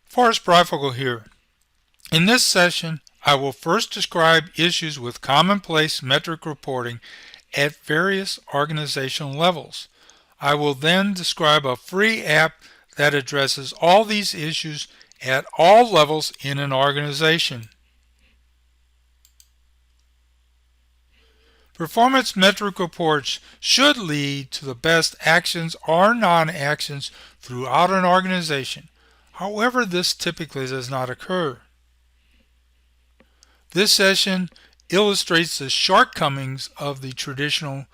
Forrest Breyfogle here. In this session, I will first describe issues with commonplace metric reporting at various organizational levels. I will then describe a free app that addresses all these issues at all levels in an organization. Performance metric reports should lead to the best actions or non-actions throughout an organization. However, this typically does not occur. This session illustrates the shortcomings of the traditional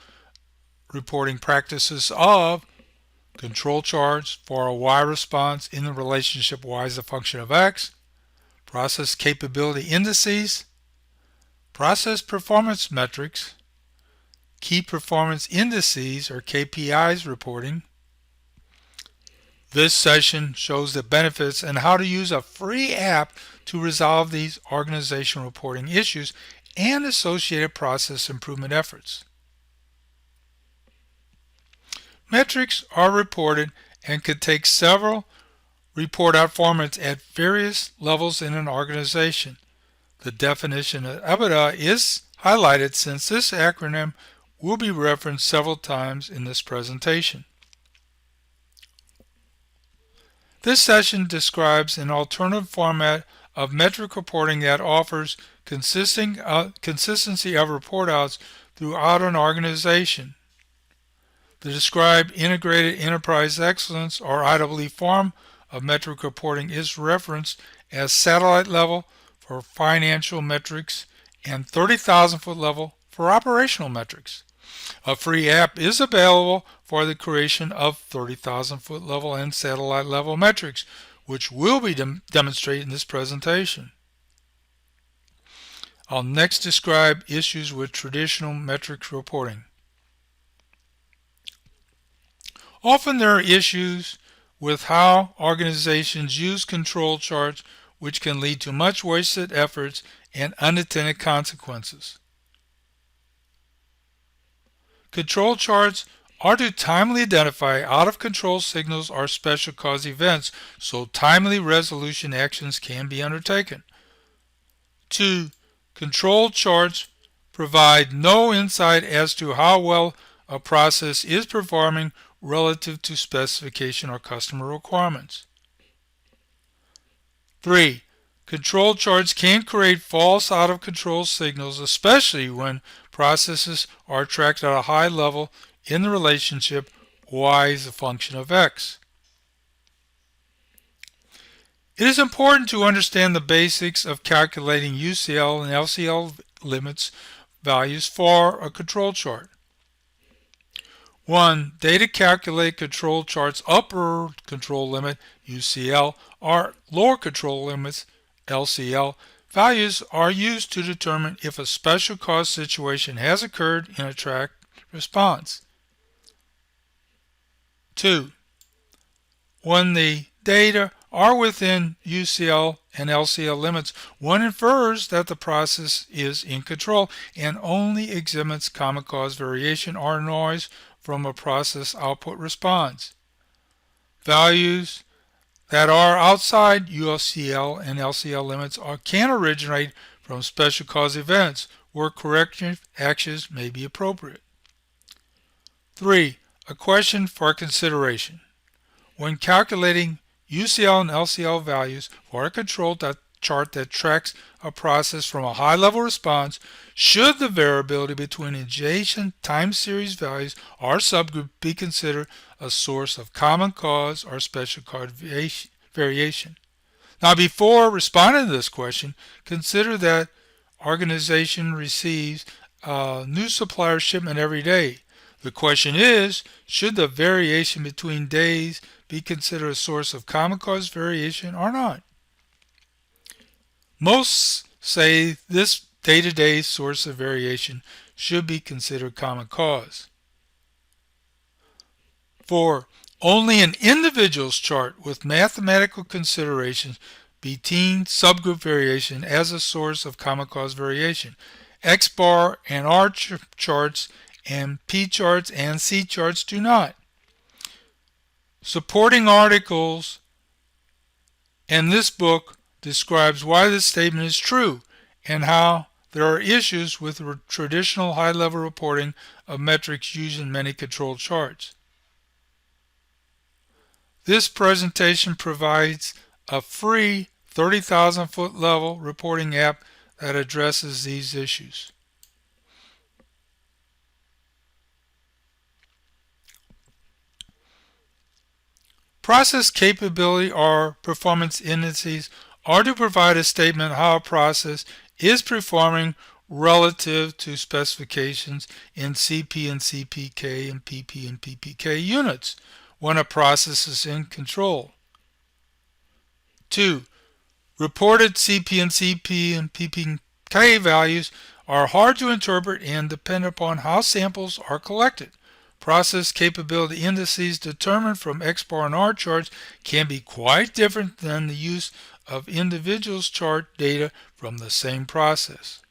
reporting practices of control charts for a Y response in the relationship Y is a function of X, process capability indices, process performance metrics, key performance indices or KPIs reporting. This session shows the benefits and how to use a free app to resolve these organizational reporting issues and associated process improvement efforts. Metrics are reported and can take several report out formats at various levels in an organization. The definition of EBITDA is highlighted since this acronym will be referenced several times in this presentation. This session describes an alternative format of metric reporting that offers consistency of report outs throughout an organization. The described Integrated Enterprise Excellence or IEE form of metric reporting is referenced as satellite level for financial metrics and 30,000 foot level for operational metrics. A free app is available for the creation of 30,000 foot level and satellite level metrics, which will be demonstrated in this presentation. I'll next describe issues with traditional metrics reporting. Often there are issues with how organizations use control charts, which can lead to much wasted efforts and unintended consequences. Control charts are to timely identify out-of-control signals or special cause events so timely resolution actions can be undertaken. 2. Control charts provide no insight as to how well a process is performing relative to specification or customer requirements. 3. Control charts can create false out-of-control signals, especially when processes are tracked at a high level in the relationship Y is a function of X. It is important to understand the basics of calculating UCL and LCL limits values for a control chart. 1. Data calculate control charts upper control limit UCL or lower control limits LCL values are used to determine if a special cause situation has occurred in a tracked response. 2. When the data are within UCL and LCL limits, one infers that the process is in control and only exhibits common cause variation or noise from a process output response. Values that are outside UCL and LCL limits can originate from special cause events where corrective actions may be appropriate. 3. A question for consideration. When calculating UCL and LCL values for a control chart that tracks a process from a high-level response, should the variability between adjacent time series values or subgroup be considered a source of common cause or special cause variation? Now, before responding to this question, consider that organization receives a new supplier shipment every day. The question is, should the variation between days be considered a source of common cause variation or not? Most say this day-to-day source of variation should be considered common cause. 4. Only an individual's chart with mathematical considerations between subgroup variation as a source of common cause variation. X bar and R charts and P charts and C charts do not. Supporting articles And this book describes why this statement is true and how there are issues with traditional high-level reporting of metrics used in many control charts. This presentation provides a free 30,000 foot level reporting app that addresses these issues. Process capability or performance indices are to provide a statement how a process is performing relative to specifications in CP and CPK and PP and PPK units when a process is in control. 2. Reported CP and CP and PPK values are hard to interpret and depend upon how samples are collected. Process capability indices determined from X-bar and R charts can be quite different than the use of individuals chart data from the same process.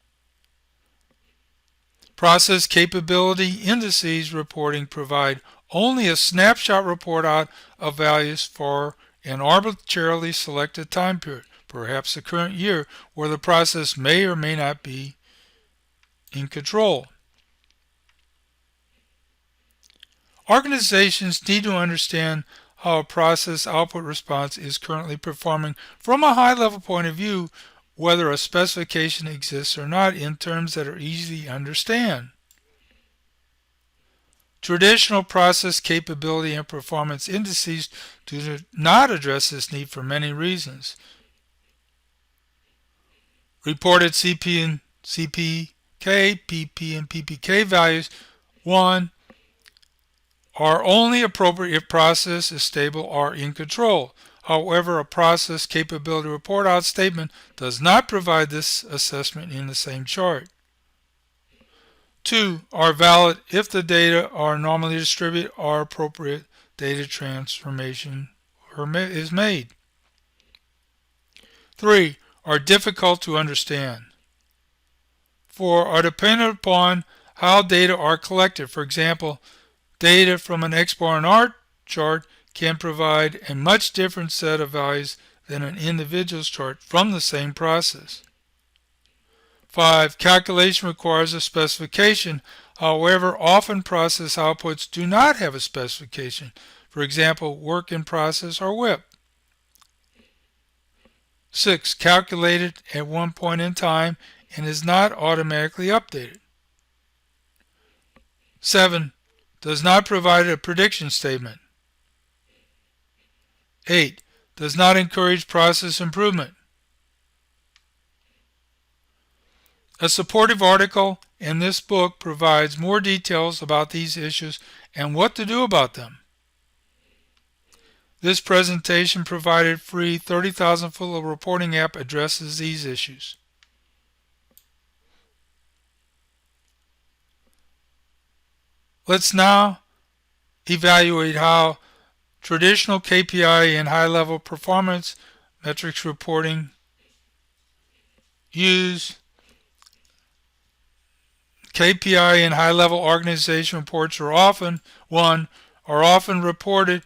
Process capability indices reporting provide only a snapshot report out of values for an arbitrarily selected time period, perhaps the current year, where the process may or may not be in control. Organizations need to understand how a process output response is currently performing from a high-level point of view, whether a specification exists or not, in terms that are easy to understand. Traditional process capability and performance indices do not address this need for many reasons. Reported CP and CPK, PP and PPK values, 1, are only appropriate if process is stable or in control. However, a process capability report out statement does not provide this assessment in the same chart. 2, are valid if the data are normally distributed or appropriate data transformation is made. 3, are difficult to understand. 4, are dependent upon how data are collected. For example, data from an X-bar and R chart can provide a much different set of values than an individual's chart from the same process. 5, calculation requires a specification. However, often process outputs do not have a specification. For example, work in process or WIP. 6, calculated at one point in time and is not automatically updated. 7, does not provide a prediction statement. 8, does not encourage process improvement. A supportive article in this book provides more details about these issues and what to do about them. This presentation provided free 30,000 foot reporting app addresses these issues. Let's now evaluate how traditional KPI and high-level performance metrics reporting use KPI and high-level organization reports are often reported,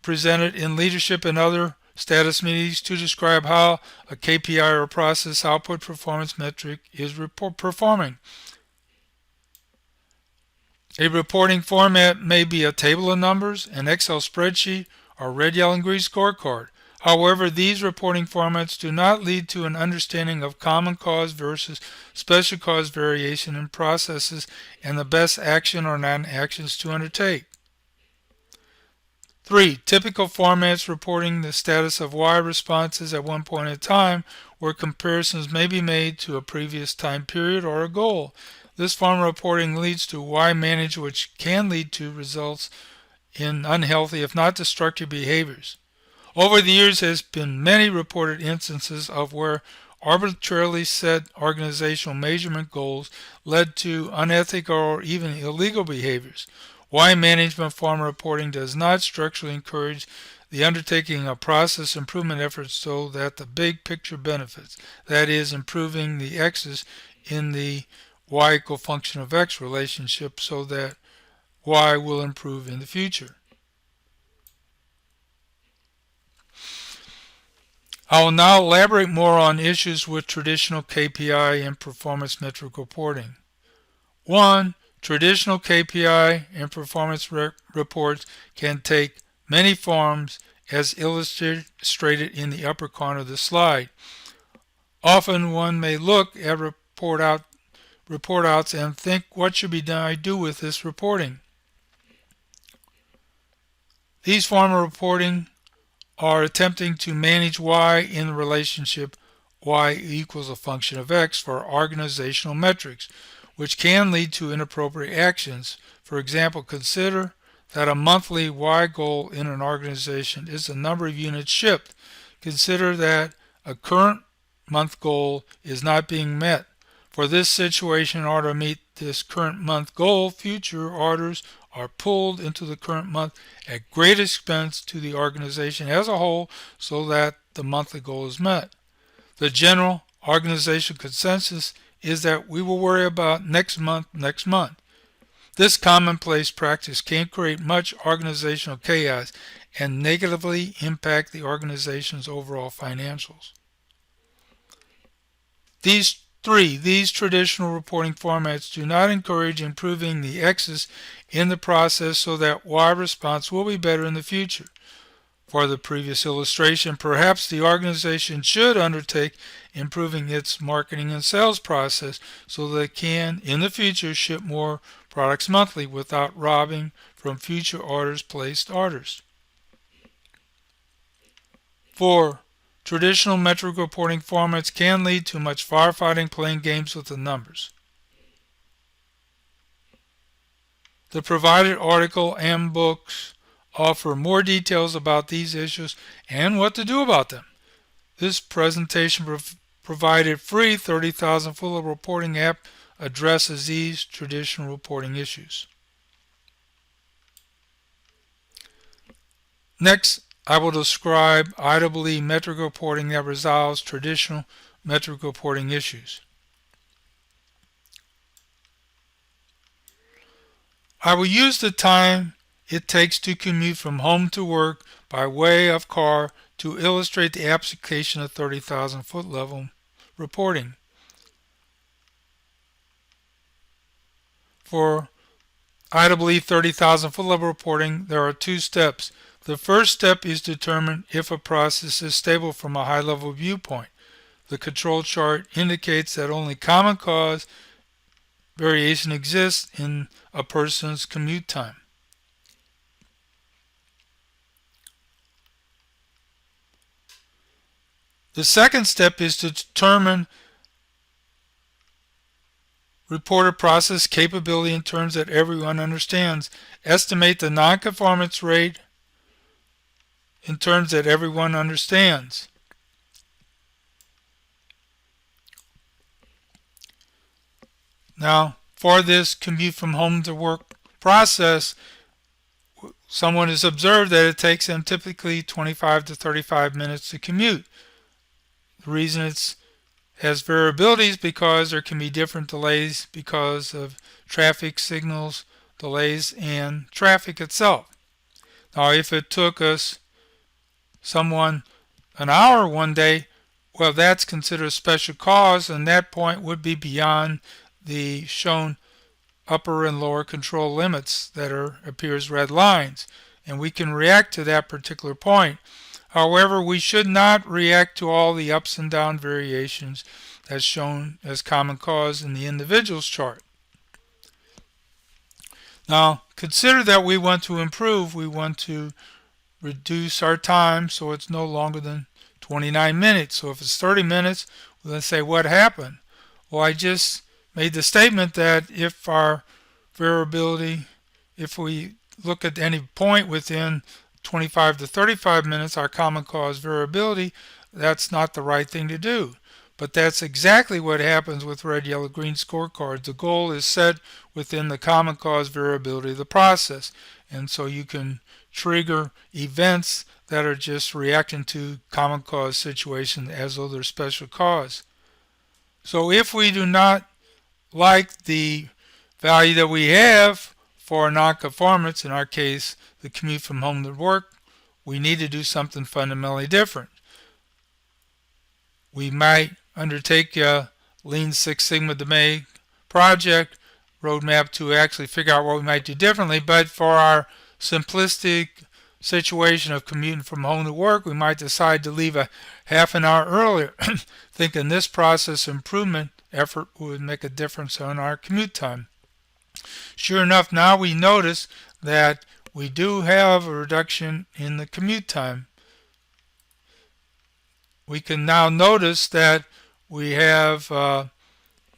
presented in leadership and other status meetings to describe how a KPI or process output performance metric is performing. A reporting format may be a table of numbers, an Excel spreadsheet, or red, yellow, and green scorecard. However, these reporting formats do not lead to an understanding of common cause versus special cause variation in processes and the best action or non-actions to undertake. 3, typical formats reporting the status of Y responses at one point in time where comparisons may be made to a previous time period or a goal. This form of reporting leads to Y management, which can lead to results in unhealthy, if not destructive, behaviors. Over the years, there has been many reported instances of where arbitrarily set organizational measurement goals led to unethical or even illegal behaviors. Y management form reporting does not structurally encourage the undertaking of process improvement efforts so that the big picture benefits, that is, improving the X's in the Y equal function of X relationship so that Y will improve in the future. I will now elaborate more on issues with traditional KPI and performance metric reporting. 1. Traditional KPI and performance reports can take many forms as illustrated in the upper corner of the slide. Often one may look at report outs and think, what should I do with this reporting? These forms of reporting are attempting to manage y in the relationship y equals a function of x for organizational metrics, which can lead to inappropriate actions. For example, consider that a monthly y goal in an organization is the number of units shipped. Consider that a current month goal is not being met. For this situation, in order to meet this current month goal, future orders are pulled into the current month at great expense to the organization as a whole so that the monthly goal is met. The general organizational consensus is that we will worry about next month. This commonplace practice can create much organizational chaos and negatively impact the organization's overall financials. These traditional reporting formats do not encourage improving the X's in the process so that Y response will be better in the future. For the previous illustration, perhaps the organization should undertake improving its marketing and sales process so that it can, in the future, ship more products monthly without robbing from future placed orders. 4. Traditional metric reporting formats can lead to much firefighting, playing games with the numbers. The provided article and books offer more details about these issues and what to do about them. This presentation provided free 30,000 foot reporting app addresses these traditional reporting issues. Next, I will describe IEEE metric reporting that resolves traditional metric reporting issues. I will use the time it takes to commute from home to work by way of car to illustrate the application of 30,000 foot level reporting. For IEEE 30,000 foot level reporting, there are two steps. The first step is to determine if a process is stable from a high-level viewpoint. The control chart indicates that only common cause variation exists in a person's commute time. The second step is to determine reported process capability in terms that everyone understands. Estimate the nonconformance rate in terms that everyone understands. Now, for this commute from home to work process, someone has observed that it takes them typically 25 to 35 minutes to commute. The reason it has variability is because there can be different delays because of traffic signals, delays, and traffic itself. Now, if it took someone an hour one day, well, that's considered a special cause, and that point would be beyond the shown upper and lower control limits that appear as red lines, and we can react to that particular point. However, we should not react to all the ups and down variations as shown as common cause in the individual's chart. Now, consider that we want to improve. We want to reduce our time so it's no longer than 29 minutes. So if it's 30 minutes, let's say what happened? Well, I just made the statement that if our variability, if we look at any point within 25 to 35 minutes, our common cause variability, that's not the right thing to do. But that's exactly what happens with red, yellow, green scorecards. The goal is set within the common cause variability of the process. And so you can trigger events that are just reacting to common cause situations as though they're special cause. So if we do not like the value that we have for nonconformance, in our case the commute from home to work, we need to do something fundamentally different. We might undertake a Lean Six Sigma domain project roadmap to actually figure out what we might do differently, but for our simplistic situation of commuting from home to work, we might decide to leave a half an hour earlier, thinking this process improvement effort would make a difference on our commute time. Sure enough, now we notice that we do have a reduction in the commute time. We can now notice that we have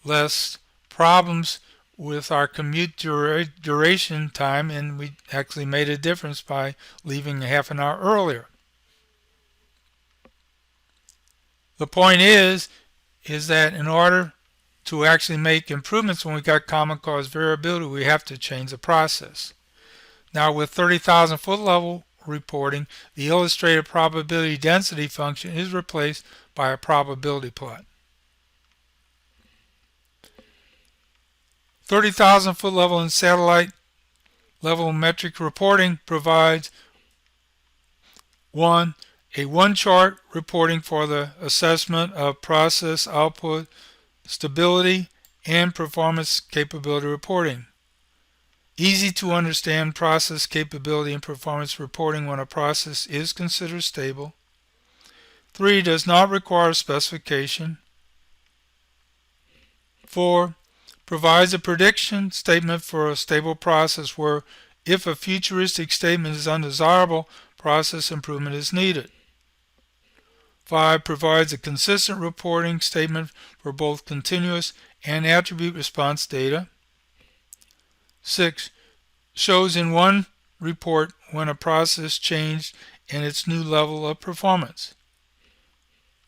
less problems with our commute duration time, and we actually made a difference by leaving a half an hour earlier. The point is that in order to actually make improvements when we got common cause variability, we have to change the process. Now with 30,000 foot level reporting, the illustrated probability density function is replaced by a probability plot. 30,000 foot level and satellite level metric reporting provides a one chart reporting for the assessment of process output stability and performance capability reporting. Easy to understand process capability and performance reporting when a process is considered stable. 3. Does not require specification. 4. Provides a prediction statement for a stable process where if a futuristic statement is undesirable, process improvement is needed. 5. Provides a consistent reporting statement for both continuous and attribute response data. 6. Shows in one report when a process changed and its new level of performance.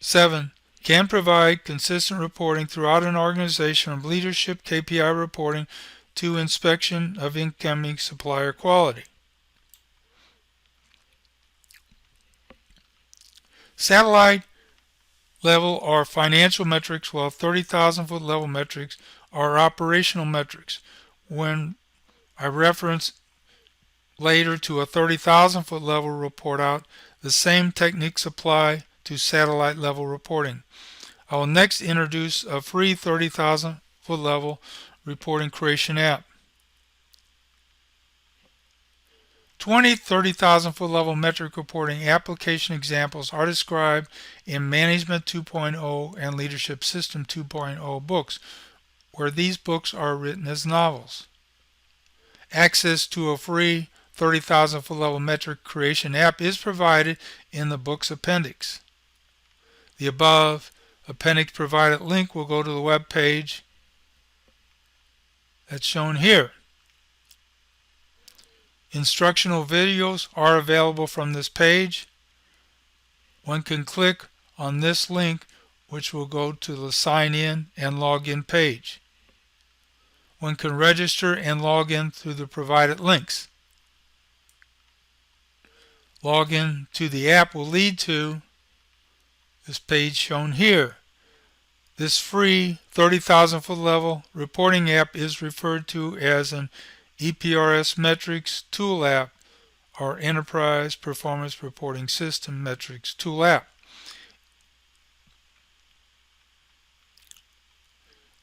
7. Can provide consistent reporting throughout an organization from leadership KPI reporting to inspection of incoming supplier quality. Satellite level are financial metrics, while 30,000 foot level metrics are operational metrics. When I reference later to a 30,000 foot level report out, the same techniques apply to satellite level reporting. I will next introduce a free 30,000 foot level reporting creation app. 20 30,000 foot level metric reporting application examples are described in Management 2.0 and Leadership System 2.0 books, where these books are written as novels. Access to a free 30,000 foot level metric creation app is provided in the book's appendix. The above appendix provided link will go to the web page that's shown here. Instructional videos are available from this page. One can click on this link, which will go to the sign in and log in page. One can register and log in through the provided links. Login to the app will lead to this page shown here. This free 30,000 foot level reporting app is referred to as an EPRS metrics tool app or Enterprise Performance Reporting System metrics tool app.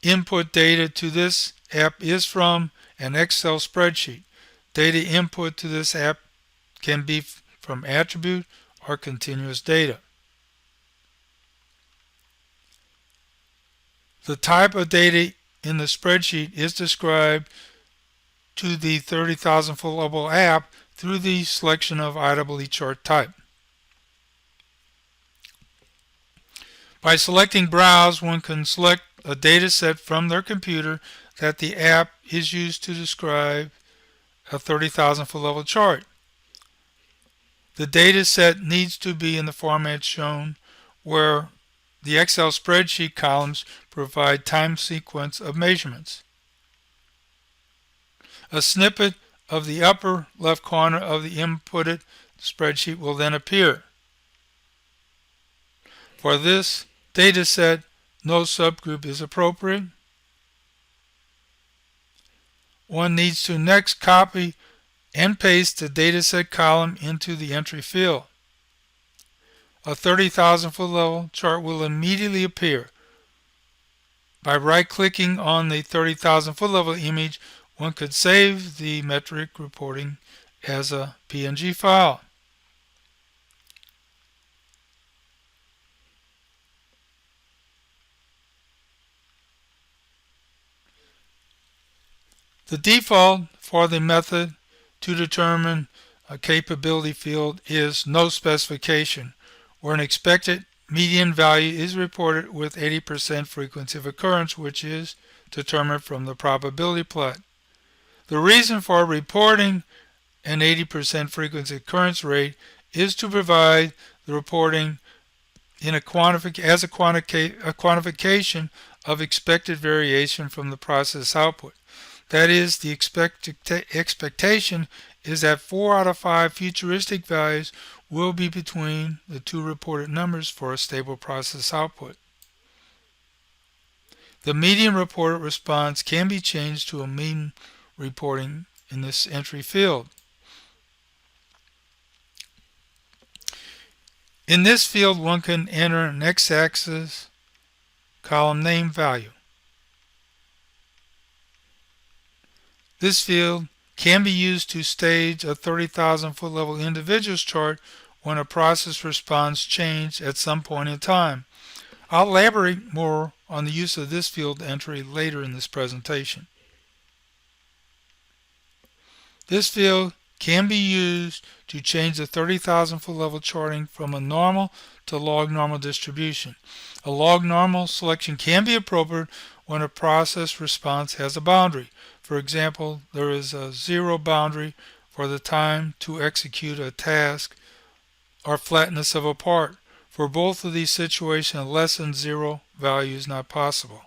Input data to this app is from an Excel spreadsheet. Data input to this app can be from attribute or continuous data. The type of data in the spreadsheet is described to the 30,000 foot level app through the selection of IEE chart type. By selecting Browse, one can select a data set from their computer that the app is used to describe a 30,000 foot level chart. The data set needs to be in the format shown, where the Excel spreadsheet columns provide time sequence of measurements. A snippet of the upper left corner of the inputted spreadsheet will then appear. For this data set, no subgroup is appropriate. One needs to next copy and paste the dataset column into the entry field. a 30,000 foot level chart will immediately appear. By right-clicking on the 30,000 foot level image, one could save the metric reporting as a PNG file. The default for the method to determine a capability field is no specification, where an expected median value is reported with 80% frequency of occurrence, which is determined from the probability plot. The reason for reporting an 80% frequency occurrence rate is to provide the reporting in a quantification of expected variation from the process output. That is, the expectation is that 4 out of 5 futuristic values will be between the two reported numbers for a stable process output. The median reported response can be changed to a mean reporting in this entry field. In this field, one can enter an x-axis column name value. This field can be used to stage a 30,000 foot level individuals chart when a process response changes at some point in time. I'll elaborate more on the use of this field entry later in this presentation. This field can be used to change the 30,000 foot level charting from a normal to log normal distribution. A log normal selection can be appropriate when a process response has a boundary. For example, there is a 0 boundary for the time to execute a task or flatness of a part. For both of these situations, less than 0 value is not possible.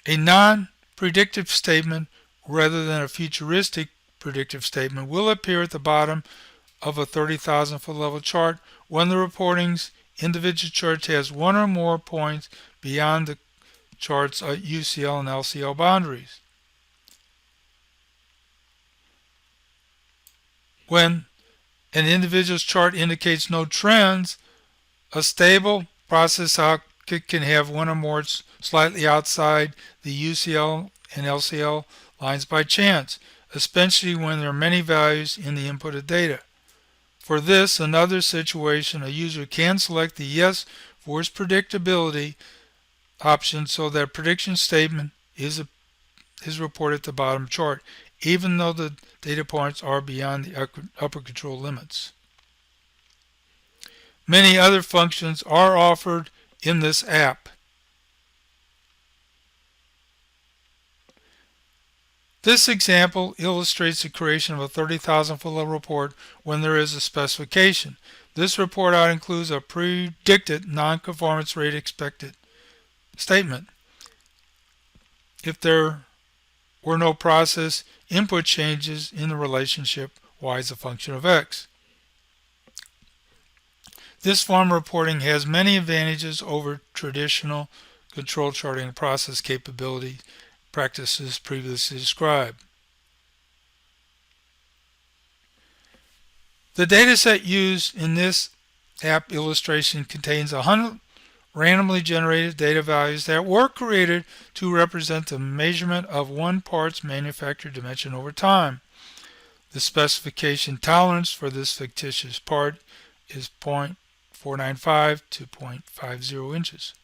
A non-predictive statement rather than a futuristic predictive statement will appear at the bottom of a 30,000 foot level chart when the reporting's individual chart has one or more points beyond the chart's UCL and LCL boundaries. When an individual's chart indicates no trends, a stable process output can have one or more slightly outside the UCL and LCL lines by chance, especially when there are many values in the inputted data. For this and other situation, a user can select the Yes Force Predictability option so that prediction statement is reported at the bottom chart, even though the data points are beyond the upper control limits. Many other functions are offered in this app. This example illustrates the creation of a 30,000 foot level report when there is a specification. This report out includes a predicted non-conformance rate expected statement. If there were no process input changes in the relationship y is a function of x. This form of reporting has many advantages over traditional control charting and process capability practices previously described. The dataset used in this app illustration contains 100 randomly generated data values that were created to represent the measurement of one part's manufactured dimension over time. The specification tolerance for this fictitious part is 0.495 to 0.50 inches.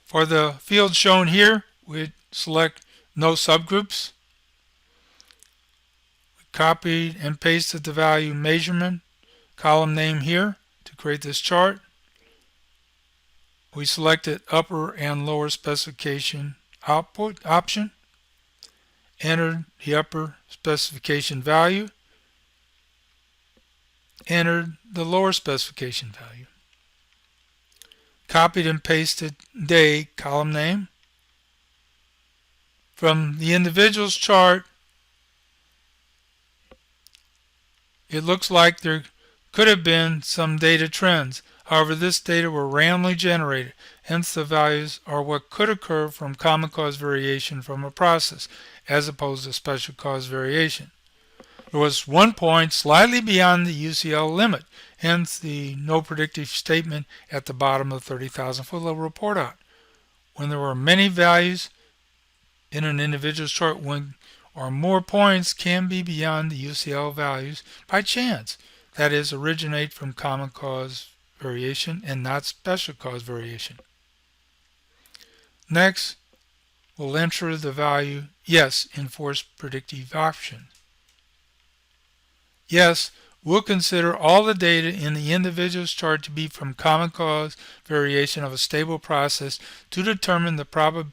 For the field shown here, we select no subgroups. We copied and pasted the value measurement column name here to create this chart. We selected upper and lower specification output option, entered the upper specification value, entered the lower specification value. Copied and pasted day column name. From the individual's chart, it looks like there could have been some data trends. However, this data were randomly generated, hence the values are what could occur from common cause variation from a process, as opposed to special cause variation. There was 1 point slightly beyond the UCL limit, hence the no predictive statement at the bottom of the 30,000 foot level report out. When there were many values in an individual's chart, one or more points can be beyond the UCL values by chance, that is, originate from common cause variation and not special cause variation. Next, we'll enter the value yes in force predictive option. Yes, we'll consider all the data in the individual's chart to be from common cause variation of a stable process to determine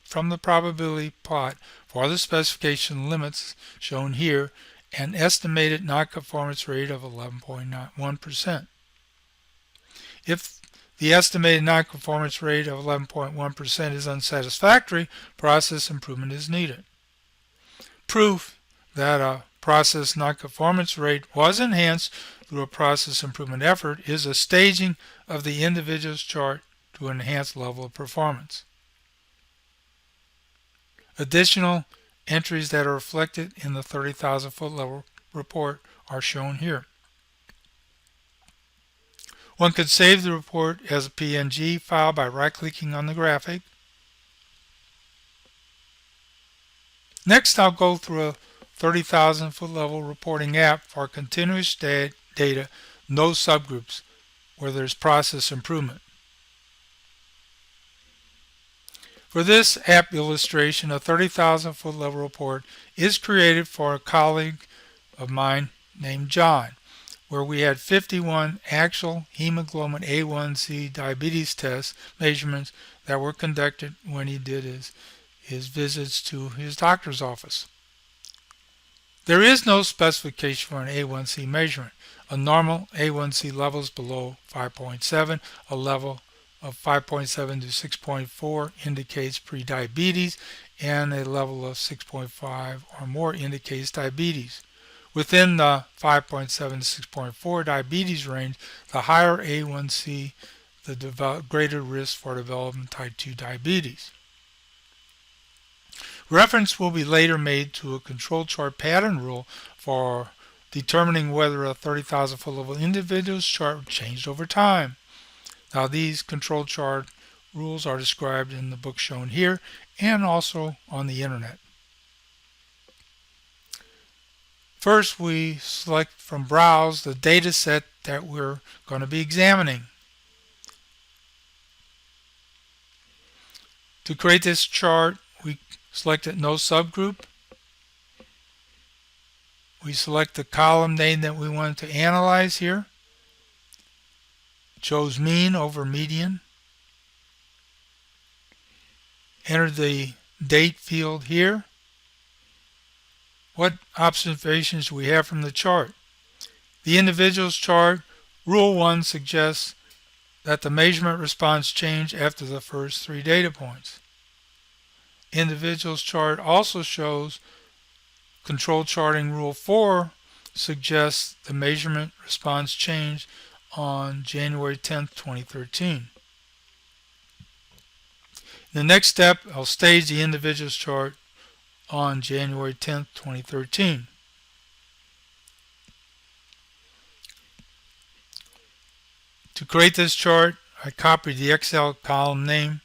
from the probability plot for the specification limits shown here an estimated nonconformance rate of 11.1%. If the estimated nonconformance rate of 11.1% is unsatisfactory, process improvement is needed. Proof that a process nonconformance rate was enhanced through a process improvement effort is a staging of the individual's chart to an enhanced level of performance. Additional entries that are reflected in the 30,000 foot level report are shown here. One could save the report as a PNG file by right-clicking on the graphic. Next, I'll go through a 30,000 foot level reporting app for continuous data, no subgroups, where there's process improvement. For this app illustration, a 30,000 foot level report is created for a colleague of mine named John, where we had 51 actual hemoglobin A1C diabetes test measurements that were conducted when he did his visits to his doctor's office. There is no specification for an A1C measurement. A normal A1C level is below 5.7. A level of 5.7 to 6.4 indicates prediabetes, and a level of 6.5 or more indicates diabetes. Within the 5.7 to 6.4 diabetes range, the higher A1C, the greater risk for developing type 2 diabetes. Reference will be later made to a control chart pattern rule for determining whether a 30,000 foot level individual's chart changed over time. Now, these control chart rules are described in the book shown here and also on the internet. First, we select from Browse the data set that we're going to be examining. To create this chart, we selected no subgroup. We select the column name that we want to analyze here. Chose mean over median. Enter the date field here. What observations do we have from the chart? The individual's chart, Rule 1 suggests that the measurement response changed after the first 3 data points. Individual's chart also shows control charting Rule 4 suggests the measurement response changed on January 10th, 2013. The next step, I'll stage the individual's chart on January 10th, 2013. To create this chart, I copied the Excel column name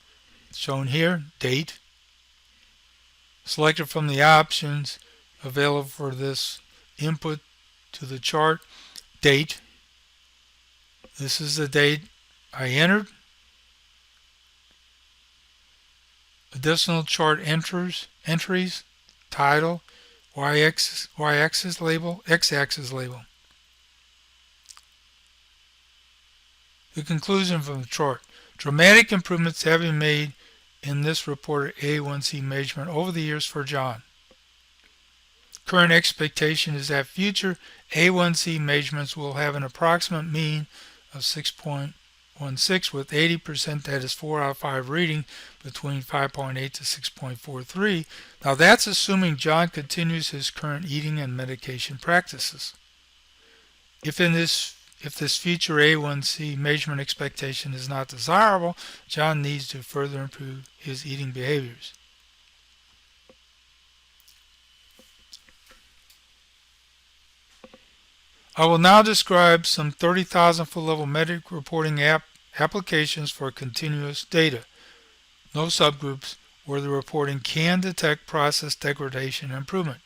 shown here, date, selected from the options available for this input to the chart, date. This is the date I entered. Additional chart entries, title, y-axis label, x-axis label. The conclusion from the chart. Dramatic improvements have been made in this reported A1C measurement over the years for John. Current expectation is that future A1C measurements will have an approximate mean of 6.16 with 80% that is 4 out of 5 reading between 5.8 to 6.43. Now that's assuming John continues his current eating and medication practices. If in If this future A1C measurement expectation is not desirable, John needs to further improve his eating behaviors. I will now describe some 30,000 foot level metric reporting applications for continuous data, no subgroups, where the reporting can detect process degradation and improvement.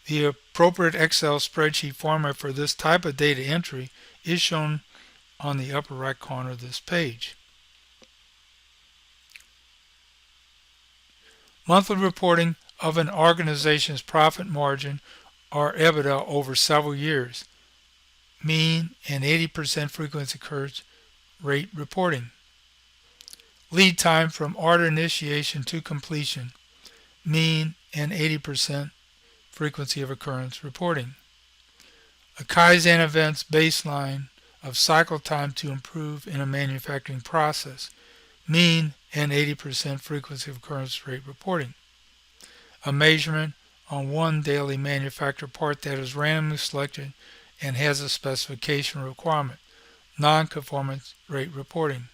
The appropriate Excel spreadsheet format for this type of data entry is shown on the upper right corner of this page. Monthly reporting of an organization's profit margin or EBITDA over several years. Mean and 80% frequency occurrence rate reporting. Lead time from order initiation to completion. Mean and 80% frequency of occurrence reporting. A Kaizen event's baseline of cycle time to improve in a manufacturing process. Mean and 80% frequency of occurrence rate reporting. A measurement on one daily manufactured part that is randomly selected and has a specification requirement. Non-conformance rate reporting.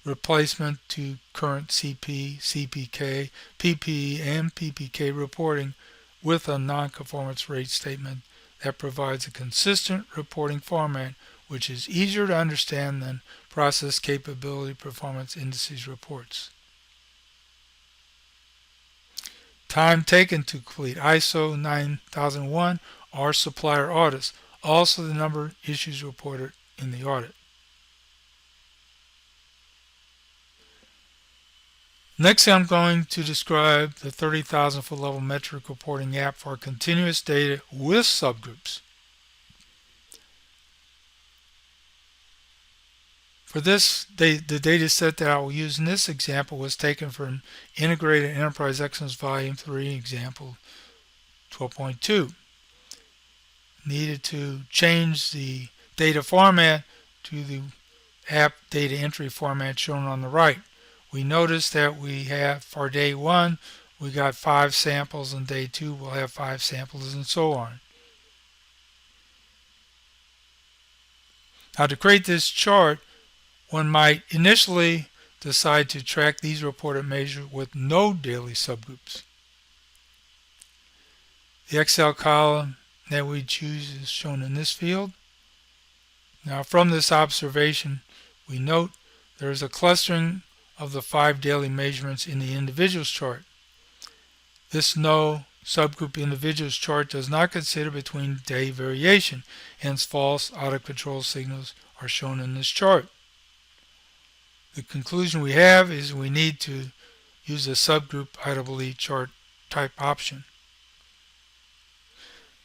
Replacement to current CP, CPK, PPE, and PPK reporting with a non-conformance rate statement that provides a consistent reporting format which is easier to understand than process capability performance indices reports. Time taken to complete ISO 9001 or supplier audits, also the number of issues reported in the audit. Next, I'm going to describe the 30,000 foot level metric reporting app for continuous data with subgroups. For this, the data set that I will use in this example was taken from Integrated Enterprise Excellence Volume 3, example 12.2. Needed to change the data format to the app data entry format shown on the right. We notice that we have, for day 1, we got 5 samples, and day 2 we'll have 5 samples, and so on. Now, to create this chart, one might initially decide to track these reported measures with no daily subgroups. The Excel column that we choose is shown in this field. Now, from this observation, we note there is a clustering of the 5 daily measurements in the individuals chart. This no subgroup individuals chart does not consider between day variation, hence false out of control signals are shown in this chart. The conclusion we have is we need to use a subgroup IEEE chart type option.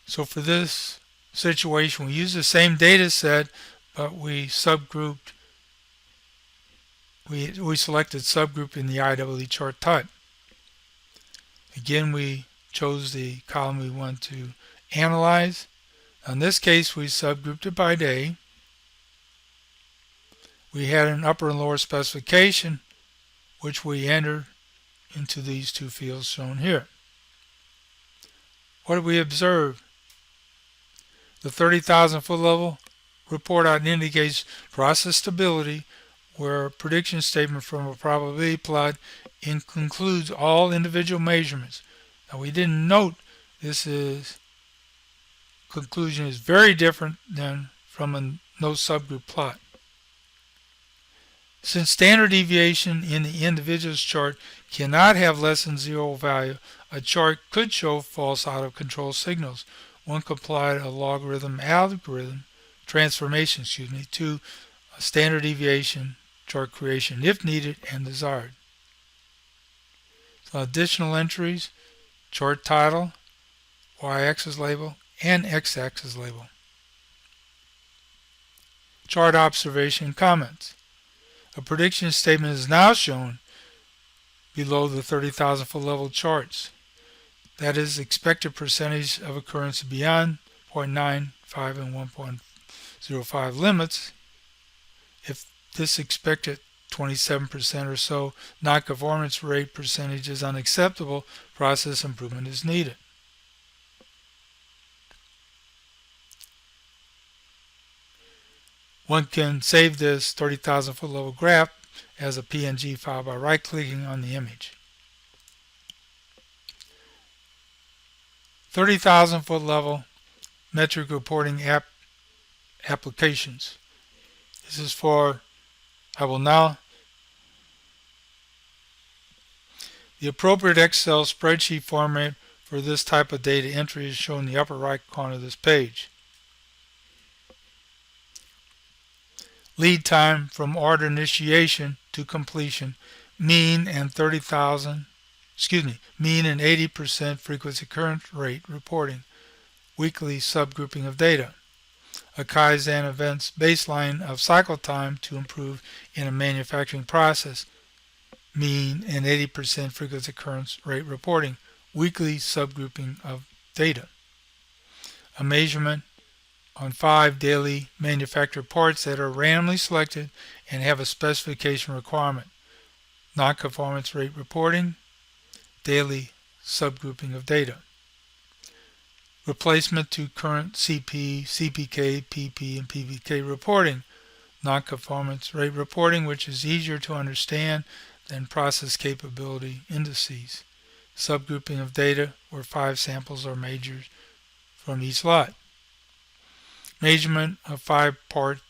So for this situation, we use the same data set, but we subgrouped. We selected subgroup in the IEEE chart type. Again, we chose the column we want to analyze. In this case, we subgrouped it by day. We had an upper and lower specification, which we entered into these 2 fields shown here. What did we observe? The 30,000 foot level report out indicates process stability, where a prediction statement from a probability plot includes all individual measurements. Now, we didn't note this conclusion is very different than from a no subgroup plot. Since standard deviation in the individuals chart cannot have less than 0 value, a chart could show false out of control signals. One could apply a logarithm algorithm transformation to a standard deviation chart creation if needed and desired. So additional entries: chart title, y-axis label, and x-axis label. Chart observation comments. A prediction statement is now shown below the 30,000 foot level charts. That is expected percentage of occurrence beyond 0.95 and 1.05 limits. If this expected 27% or so non-conformance rate percentage is unacceptable, process improvement is needed. One can save this 30,000 foot level graph as a PNG file by right-clicking on the image. 30,000 foot level metric reporting applications. This is for, the appropriate Excel spreadsheet format for this type of data entry is shown in the upper right corner of this page. Lead time from order initiation to completion, mean and 80% frequency occurrence rate reporting, weekly subgrouping of data. A Kaizen events baseline of cycle time to improve in a manufacturing process, mean and 80% frequency occurrence rate reporting, weekly subgrouping of data. A measurement on 5 daily manufactured parts that are randomly selected and have a specification requirement, non-conformance rate reporting, daily subgrouping of data. Replacement to current CP, CPK, PP, and PPK reporting, non-conformance rate reporting, which is easier to understand than process capability indices. Subgrouping of data where 5 samples are measured from each lot. Measurement of 5 parts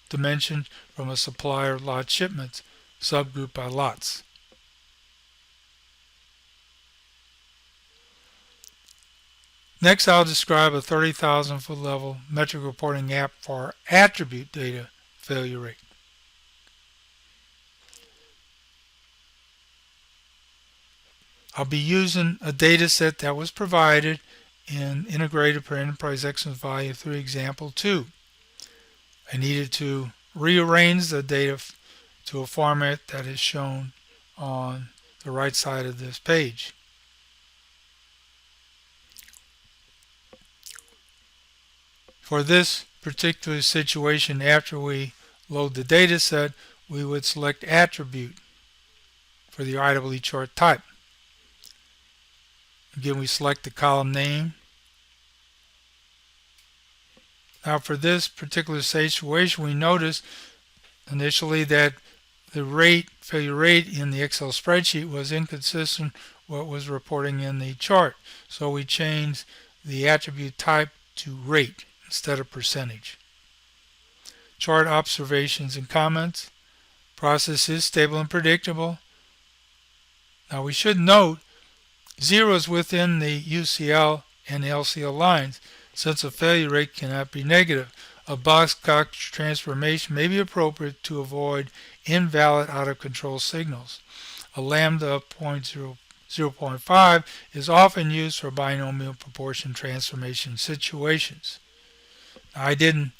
dimensions from a supplier lot shipments, subgroup by lots. Next, I'll describe a 30,000 foot level metric reporting app for attribute data failure rate. I'll be using a data set that was provided in Integrated for Enterprise Excellence Volume 3 Example 2. I needed to rearrange the data to a format that is shown on the right side of this page. For this particular situation, after we load the data set, we would select Attribute for the IEE chart type. Again, we select the column name. Now for this particular situation, we notice initially that the failure rate in the Excel spreadsheet was inconsistent with what was reporting in the chart. So we changed the attribute type to rate instead of percentage. Chart observations and comments. Process is stable and predictable. Now we should note zeros within the UCL and LCL lines, since a failure rate cannot be negative. A box-Cox transformation may be appropriate to avoid invalid out-of-control signals. A lambda of 0.5 is often used for binomial proportion transformation situations. Now, I didn't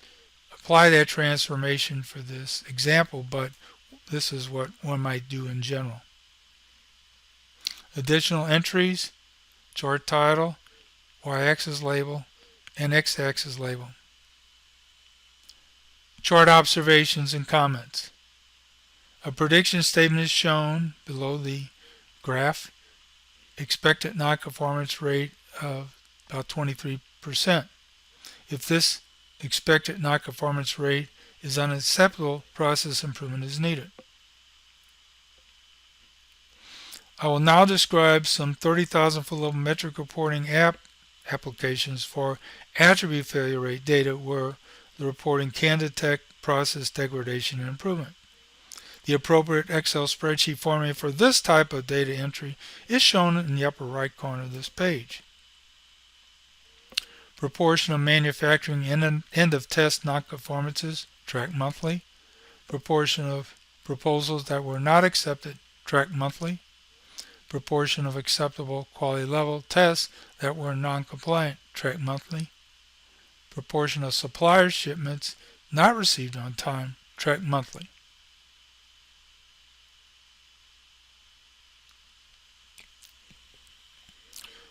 apply that transformation for this example, but this is what one might do in general. Additional entries, chart title, y-axis label, and x-axis label. Chart observations and comments. A prediction statement is shown below the graph. Expected non-conformance rate of about 23%. If this expected non-conformance rate is unacceptable, process improvement is needed. I will now describe some 30,000 foot level metric reporting applications for attribute failure rate data where the reporting can detect process degradation and improvement. The appropriate Excel spreadsheet format for this type of data entry is shown in the upper right corner of this page. Proportion of manufacturing end of test nonconformances tracked monthly. Proportion of proposals that were not accepted tracked monthly. Proportion of acceptable quality level tests that were non-compliant tracked monthly. Proportion of supplier shipments not received on time tracked monthly.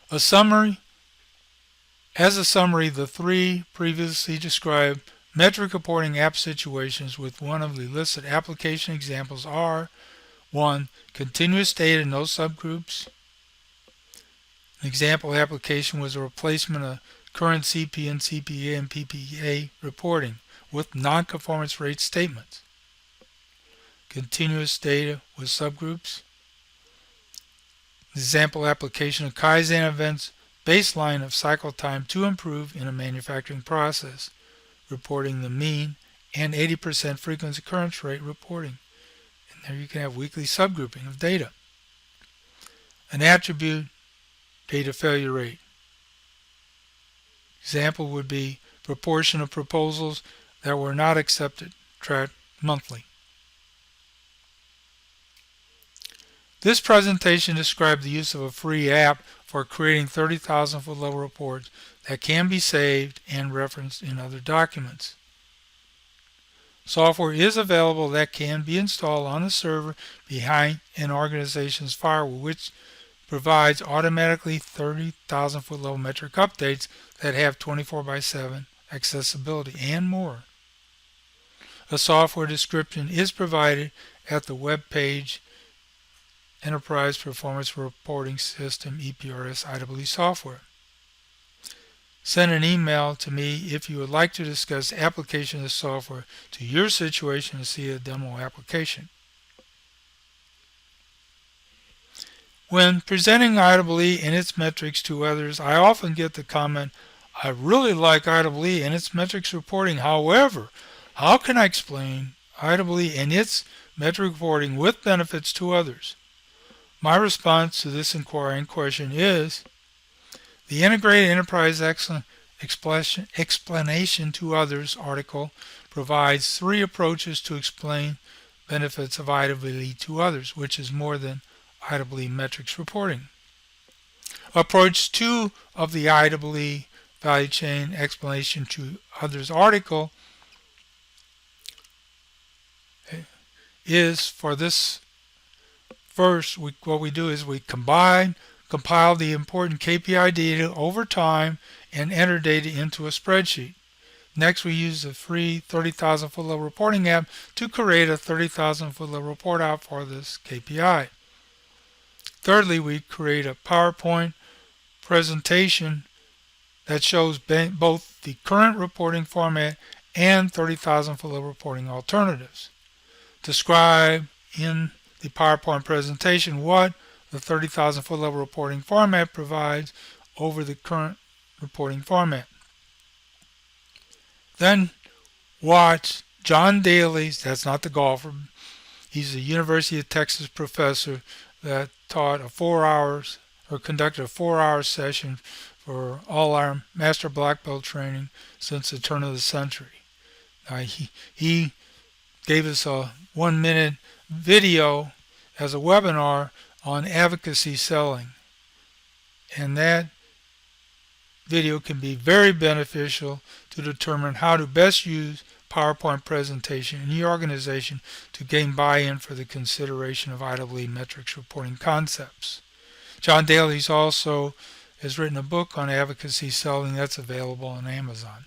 As a summary, the 3 previously described metric reporting app situations with one of the listed application examples are: 1. Continuous data, no subgroups. An example application was a replacement of current CP and CPA and PPA reporting, with non-conformance rate statements, continuous data with subgroups, example application of Kaizen events, baseline of cycle time to improve in a manufacturing process, reporting the mean, and 80% frequency occurrence rate reporting. And there you can have weekly subgrouping of data. An attribute, data failure rate. Example would be proportion of proposals that were not accepted, tracked monthly. This presentation described the use of a free app for creating 30,000 foot level reports that can be saved and referenced in other documents. Software is available that can be installed on a server behind an organization's firewall, which provides automatically 30,000 foot level metric updates that have 24/7 accessibility and more. A software description is provided at the web page Enterprise Performance Reporting System EPRS IEE software. Send an email to me if you would like to discuss application of the software to your situation and see a demo application. When presenting IEEE and its metrics to others, I often get the comment, I really like IEEE and its metrics reporting. However, how can I explain IEEE and its metric reporting with benefits to others? My response to this inquiring question is, the Integrated Enterprise Explanation to Others article provides 3 approaches to explain benefits of IEEE to others, which is more than IEEE metrics reporting. Approach 2 of the IEEE Value Chain Explanation to Others article is for this. First, what we do is we compile the important KPI data over time and enter data into a spreadsheet. Next, we use the free 30,000 foot level reporting app to create a 30,000 foot level report out for this KPI. Thirdly, we create a PowerPoint presentation that shows both the current reporting format and 30,000 foot level reporting alternatives. Describe in the PowerPoint presentation what the 30,000 foot level reporting format provides over the current reporting format. Then watch John Daly's, that's not the golfer, he's a University of Texas professor that taught conducted a 4-hour session for all our Master Black Belt training since the turn of the century. He gave us a 1-minute video as a webinar on advocacy selling, and that video can be very beneficial to determine how to best use PowerPoint presentation in your organization to gain buy-in for the consideration of IEEE metrics reporting concepts. John Daly also has written a book on advocacy selling that's available on Amazon.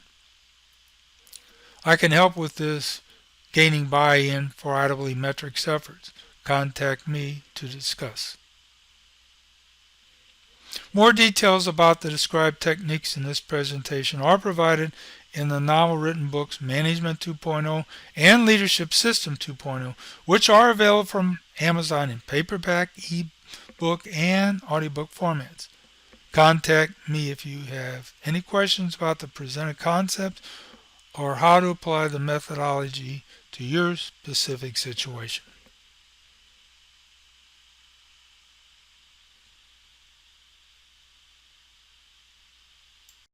I can help with this gaining buy-in for IEEE metrics efforts. Contact me to discuss. More details about the described techniques in this presentation are provided in the novel written books Management 2.0 and Leadership System 2.0, which are available from Amazon in paperback, e-book, and audiobook formats. Contact me if you have any questions about the presented concept or how to apply the methodology to your specific situation.